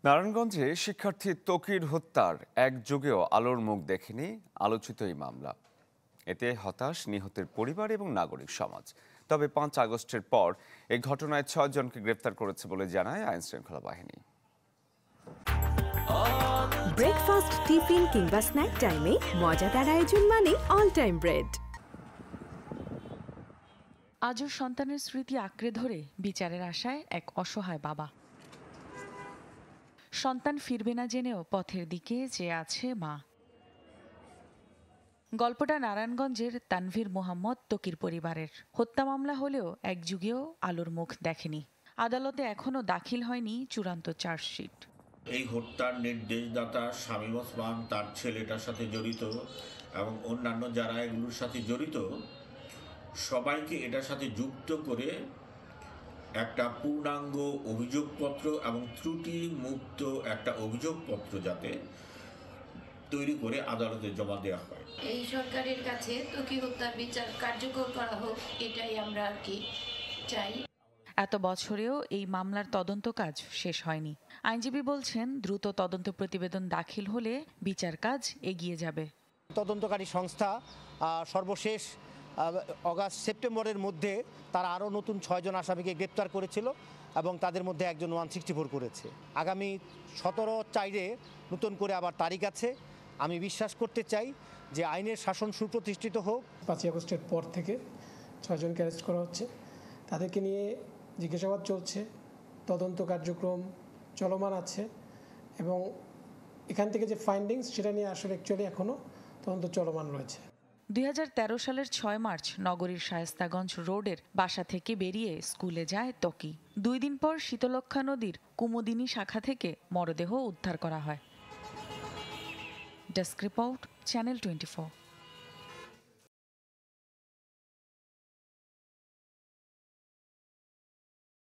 নারায়ণগঞ্জে শিক্ষার্থী তকির হত্যার এক যুগেও আলোর মুখ দেখেনি আলোচিত এই মামলা। এতে হতাশ নিহতের পরিবার এবং নাগরিক সমাজ। তবে 5 আগস্টের পর এই ঘটনায় 6 জনকে গ্রেফতার করেছে বলে জানায় আইনশৃঙ্খলা বাহিনী। ব্রেকফাস্ট, টিফিন কিংবা স্ন্যাক টাইমে মজাদার আয়োজন মানে অল টাইম ব্রেড। আজও সন্তানের স্মৃতি আঁকড়ে ধরে বিচারের আশায় এক অসহায় বাবা। সন্তান ফিরবে না জেনেও পথের দিকে চেয়ে আছে মা। গল্পটা নারায়ণগঞ্জের তানভীর মোহাম্মদ তকির পরিবারের। হত্যা মামলা হলেও এক যুগেও আলোর মুখ দেখেনি। আদালতে এখনও দাখিল হয়নি চূড়ান্ত চার্জশিট। এই হত্যার নির্দেশদাতা শামীম ওসমান, তার ছেলেটার সাথে জড়িত এবং অন্যান্য যারা এগুলোর সাথে জড়িত সবাইকে এটার সাথে যুক্ত করে একটা পূর্ণাঙ্গ অভিযোগপত্র এবং ত্রুটি মুক্ত একটা অভিযোগপত্র যাতে তৈরি করে আদালতে জমা দেওয়া হয়। এই সরকারের কাছে ত্বকী হত্যার বিচার কার্যকর করা হোক, এটাই আমরা আর কি চাই। এত বছরেও এই মামলার তদন্ত কাজ শেষ হয়নি। আইনজীবী বলছেন দ্রুত তদন্ত প্রতিবেদন দাখিল হলে বিচার কাজ এগিয়ে যাবে। তদন্তকারী সংস্থা সর্বশেষ সেপ্টেম্বরের মধ্যে তারা আরও নতুন 6 জন আসামিকে গ্রেপ্তার করেছিল এবং তাদের মধ্যে একজন 164 করেছে। আগামী 17/4 নতুন করে আবার তারিখ আছে। আমি বিশ্বাস করতে চাই যে আইনের শাসন সুপ্রতিষ্ঠিত হোক। 5 আগস্টের পর থেকে 6 জনকে অ্যারেস্ট করা হচ্ছে। তাদেরকে নিয়ে জিজ্ঞাসাবাদ চলছে, তদন্ত কার্যক্রম চলমান আছে এবং এখান থেকে যে ফাইন্ডিংস সেটা নিয়ে আসলে অ্যাকচুয়ালি এখনও তদন্ত চলমান রয়েছে। 2013 সালের 6 মার্চ নগরীর শায়েস্তাগঞ্জ রোডের বাসা থেকে বেরিয়ে স্কুলে যায় ত্বকি। 2 দিন পর শীতলক্ষ্যা নদীর কুমুদিনী শাখা থেকে মরদেহ উদ্ধার করা হয়। Desk report, channel 24।